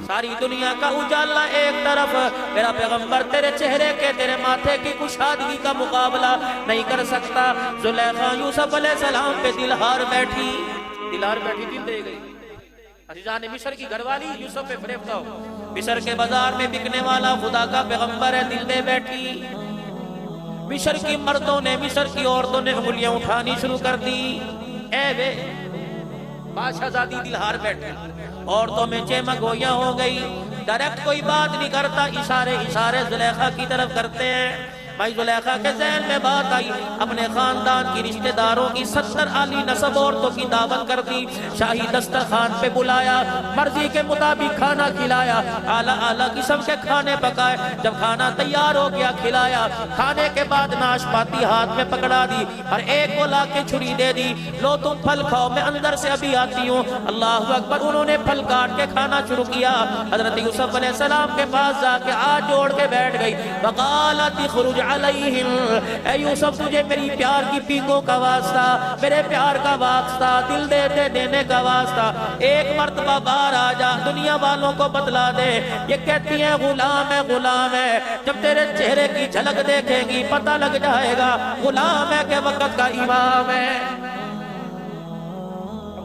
ساری دنیا کا اجالا ایک طرف، میرا پیغمبر تیرے چہرے کے، تیرے ماتھے کی کشادگی کا مقابلہ نہیں کر سکتا۔ زلیخا یوسف علیہ السلام پہ دل ہار بیٹھی، دل دے گئی۔ عزیزان مصر کی گھر والی یوسف پہ فریفتہ ہو، مصر کے بازار میں بکنے والا خدا کا پیغمبر ہے، دل دے بیٹھی۔ مصر کی مردوں نے، مصر کی عورتوں نے انگلیاں اٹھانی شروع کر دی، اے بے بادشاہ زادی دل ہار بیٹھی۔ عورتوں میں چمک گویاں ہو گئی، ڈائریکٹ کوئی بات نہیں کرتا، اشارے زلیخا کی طرف کرتے ہیں۔ بھائی زلیخا کے ذہن میں بات آئی، اپنے خاندان کی رشتہ داروں کی 70 عالی نسب عورتوں کی دعوت کر دی، شاہی دسترخوان پہ بلایا، مرضی کے مطابق کھانا کھلایا، اعلیٰ قسم کے کھانے پکائے۔ جب کھانا تیار ہو گیا کھلایا، کھانے کے بعد ناشپاتی ہاتھ میں پکڑا دی، ہر ایک کو لا کے چھری دے دی، لو تم پھل کھاؤ، میں اندر سے ابھی آتی ہوں۔ اللہ اکبر، انہوں نے پھل کاٹ کے کھانا شروع کیا۔ حضرت یوسف علیہ السلام کے پاس جا کے ہاتھ جوڑ کے بیٹھ گئی، وقالت اخرج علیہم، اے یوسف تجھے میری پیار کی پیگوں کا واسطہ، میرے پیار کا واسطہ، دل دینے کا واسطہ، ایک مرتبہ باہر آ جا، دنیا والوں کو بتلا دے۔ یہ کہتی ہیں غلام ہے، غلام ہے، جب تیرے چہرے کی جھلک دیکھیں گی پتہ لگ جائے گا غلام ہے کہ وقت کا امام ہے۔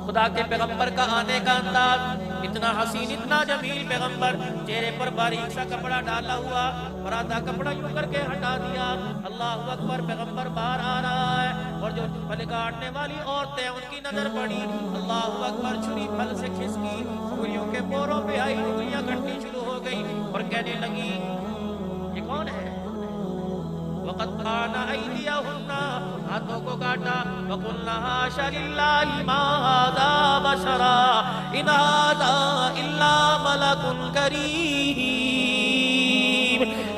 خدا کے پیغمبر کا آنے کا انداز اتنا حسین، اتنا جمیل پیغمبر، چہرے پر باریک سا کپڑا ڈالا ہوا اور آدھا کپڑا یوں کر کے ہٹا دیا۔ اللہ اکبر، پیغمبر باہر آ رہا ہے اور جو پھل کاٹنے والی عورتیں ان کی نظر پڑی، اللہ اکبر، چھری پھل سے کھسکی، انگلیوں کے پوروں پہ آئی، انگلیاں کٹنی شروع ہو گئی اور کہنے لگی یہ کون ہے؟ وقت کھانا ایدیہن، ہاتھوں کو کاٹا، وَقُلْنَا حَاشَ لِلَّهِ مَا هَذَا بَشَرًا إِنْ هَذَا إِلَّا مَلَكٌ كَرِيمٌ۔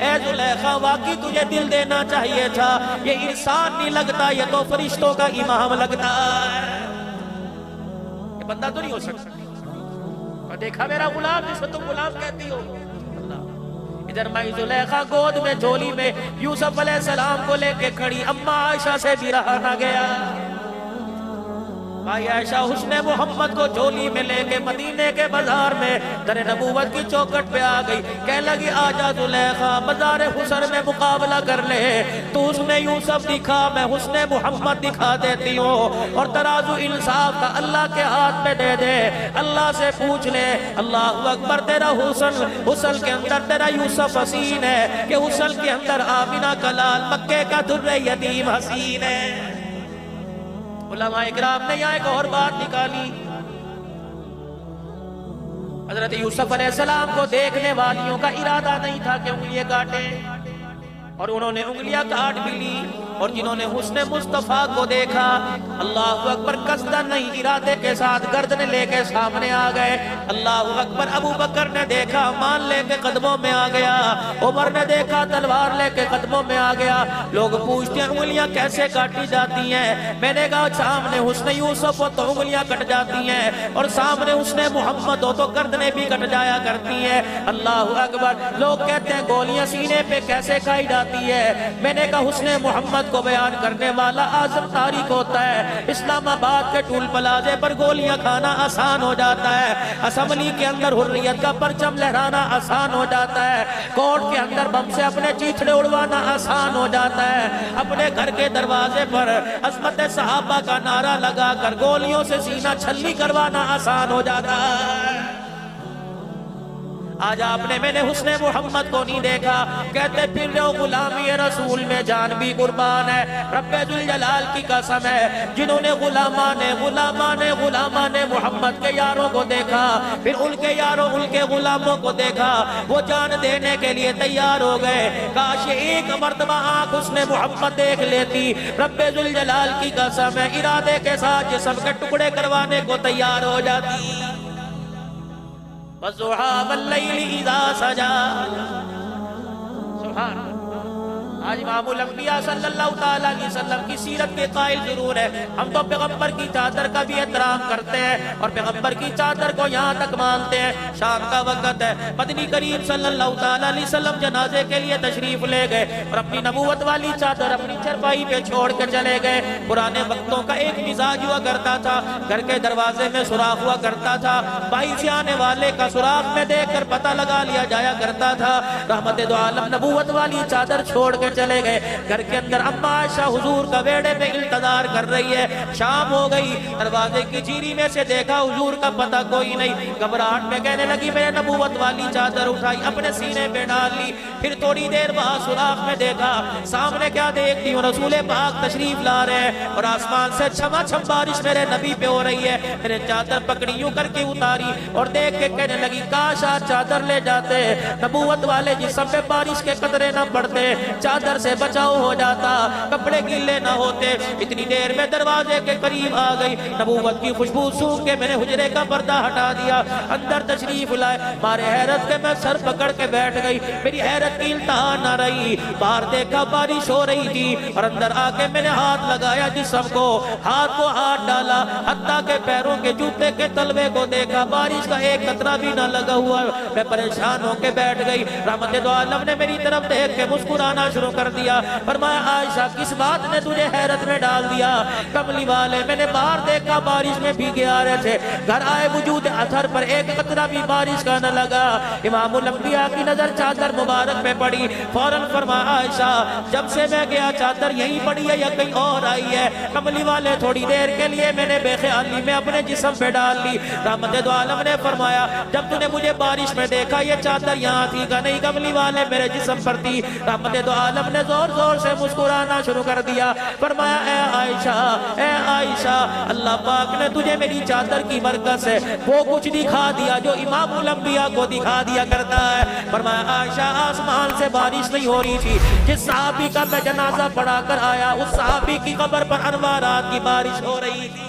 اے زلیخا، واقعی تجھے دل دینا چاہیے تھا، یہ انسان نہیں لگتا، یہ تو فرشتوں کا امام لگتا ہے، یہ بندہ تو نہیں ہو سکتا۔ اور دیکھا میرا غلام جسے تم غلام کہتی ہو۔ ادھر مائی زلیخا گود میں جھولی میں یوسف علیہ السلام کو لے کے کھڑی، اماں عائشہ سے بھی رہا نہ گیا۔ بھائی عائشہ حسن محمد کو جھولی میں لے کے مدینے کے بازار میں در نبوت کی چوکٹ پہ آ گئی، کہہ لگی آجا زلیخا، بازار حسن میں مقابلہ کر لے، تو حسن یوسف دکھا، میں حسن محمد دکھا دیتی ہوں، اور ترازو انصاف کا اللہ کے ہاتھ میں دے دے، اللہ سے پوچھ لے۔ اللہ اکبر، تیرا حسن کے اندر تیرا یوسف حسین ہے کہ حسن کے اندر آمنہ کا لال مکے کا در یتیم حسین ہے۔ علماء اکرام نے یہاں ایک اور بات نکالی، حضرت یوسف علیہ السلام کو دیکھنے والیوں کا ارادہ نہیں تھا کہ انگلیاں کاٹیں، اور انہوں نے انگلیاں کاٹ بھی لی، اور جنہوں نے حسن مصطفیٰ کو دیکھا، اللہ اکبر، قصدن نہیں، ارادے کے ساتھ گردن لے کے سامنے آ گئے۔ اللہ اکبر، ابو بکر نے دیکھا مال لے کے قدموں میں آ گیا، عمر نے دیکھا تلوار لے کے قدموں میں آ گیا۔ لوگ پوچھتے ہیں انگلیاں کیسے کاٹی جاتی ہیں؟ میں نے کہا سامنے حسن یوسف ہو تو انگلیاں کٹ جاتی ہیں، اور سامنے حسن محمد ہو تو گردنیں بھی کٹ جایا کرتی ہیں۔ اللہ اکبر، لوگ کہتے ہیں گولیاں سینے پہ کیسے کھائی جاتی ہے؟ میں نے کہا حسن محمد کو بیان کرنے والا اعظم تاریخ ہوتا ہے، اسلام آباد کے ٹول پلازے پر گولیاں کھانا آسان ہو جاتا ہے، اسمبلی کے اندر حریت کا پرچم لہرانا آسان ہو جاتا ہے، کورٹ کے اندر بم سے اپنے چیتھڑے اڑوانا آسان ہو جاتا ہے، اپنے گھر کے دروازے پر عظمت صحابہ کا نعرہ لگا کر گولیوں سے سینہ چھلنی کروانا آسان ہو جاتا ہے۔ آج آپ نے میں نے حسن محمد کو نہیں دیکھا، کہتے پھر رہے ہو غلامی رسول میں جان بھی قربان ہے۔ رب ذوالجلال کی قسم ہے، جنہوں نے غلامان محمد کے یاروں کو دیکھا، پھر ان کے یاروں ان کے غلاموں کو دیکھا، وہ جان دینے کے لیے تیار ہو گئے۔ کاش ایک مرتبہ آنکھ حسن محمد دیکھ لیتی، رب ذوالجلال کی قسم ہے، ارادے کے ساتھ جسم کے ٹکڑے کروانے کو تیار ہو جاتی۔ وَالضُّحَىٰ وَاللَّيْلِ إِذَا سَجَىٰ، سبحان، آج امام الانبیاء صلی اللہ تعالیٰ علیہ وسلم کی سیرت کے قائل ضرور ہے، ہم تو پیغمبر کی چادر کا بھی احترام کرتے ہیں اور پیغمبر کی چادر کو یہاں تک مانتے ہیں۔ شام کا وقت ہے، مدنی کریم صلی اللہ تعالیٰ علیہ وسلم جنازے کے لیے تشریف لے گئے اور اپنی نبوت والی چادر اپنی چرپائی پہ چھوڑ کے چلے گئے۔ پرانے وقتوں کا ایک مزاج ہوا کرتا تھا، گھر کے دروازے میں سوراخ ہوا کرتا تھا، باہر سے آنے والے کا سوراخ میں دیکھ کر پتہ لگا لیا جایا کرتا تھا۔ رحمت دو عالم نبوت والی چادر چھوڑ کے چلے گئے۔ گھر کے اندر اما عائشہ حضور کا بیڑے پہ انتظار کر رہی ہے، شام ہو گئی، دروازے کی چیری میں سے دیکھا حضور کا پتہ کوئی نہیں، گھبراہٹ میں کہنے لگی میں نے نبوت والی چادر اٹھائی اپنے سینے پہ ڈال لی۔ پھر تھوڑی دیر بعد سوراخ میں دیکھا، سامنے کیا دیکھتی ہوں، رسول پاک تشریف لا رہے ہیں اور آسمان سے چھما چھم بارش میرے نبی پہ ہو رہی ہے۔ میں نے چادر پکڑی یوں کر کے اتاری اور دیکھ کے کہنے لگی کاش آج چادر لے جاتے، نبوت والے جسم پہ بارش کے قطرے نہ پڑتے، چادر سے بچاؤ ہو جاتا، کپڑے گیلے نہ ہوتے۔ اتنی دیر میں دروازے کے قریب آ گئی، نبوت کی خوشبو سونگھ کے میں نے حجرے کا پردہ ہٹا دیا، اندر تشریف لائے۔ مارے حیرت کے میں سر پکڑ کے بیٹھ گئی، میری حیرت کی انتہا نہ رہی۔ باہر دیکھا بارش ہو رہی تھی اور اندر آ کے میں نے ہاتھ لگایا جسم کو، ہاتھ کو ہاتھ ڈالا، حتیٰ کہ پیروں کے جوتے کے تلوے کو دیکھا، بارش کا ایک قطرہ بھی نہ لگا ہوا۔ میں پریشان ہو کے بیٹھ گئی۔ رحمت دو عالم نے میری طرف دیکھ کے مسکرانا شروع کر دیا، فرمایا عائشہ کس بات نے تجھے حیرت میں ڈال دیا؟ کملی والے میں نے باہر دیکھا بارش میں بھیگے آ رہے تھے، گھر آئے وجود اثر پر ایک قطرہ بھی بارش کا نہ لگا۔ امام الانبیاء کی نظر چادر مبارک پہ پڑی، فوراً فرمایا عائشہ جب سے میں گیا چادر یہیں پڑی ہے یا کہیں اور آئی ہے؟ کملی والے تھوڑی دیر کے لیے میں نے بے خیالی میں اپنے جسم پہ ڈال لی۔ رحمت دو عالم نے فرمایا جب تو نے مجھے بارش میں دیکھا یہ چادر یہاں تھی کہ نہیں؟ کملی والے میرے جسم پر تھی۔ رحمت دو عالم نے زور زور سے مسکرانا شروع کر دیا، فرمایا اے عائشہ اللہ پاک نے تجھے میری چادر کی برکت سے وہ کچھ دکھا دیا جو امام الانبیاء کو دکھا دیا کرتا ہے۔ فرمایا عائشہ آسمان سے بارش نہیں ہو رہی تھی، جس صحابی کا میں جنازہ پڑھا کر آیا اس صحابی کی قبر پر انوارات کی بارش ہو رہی تھی۔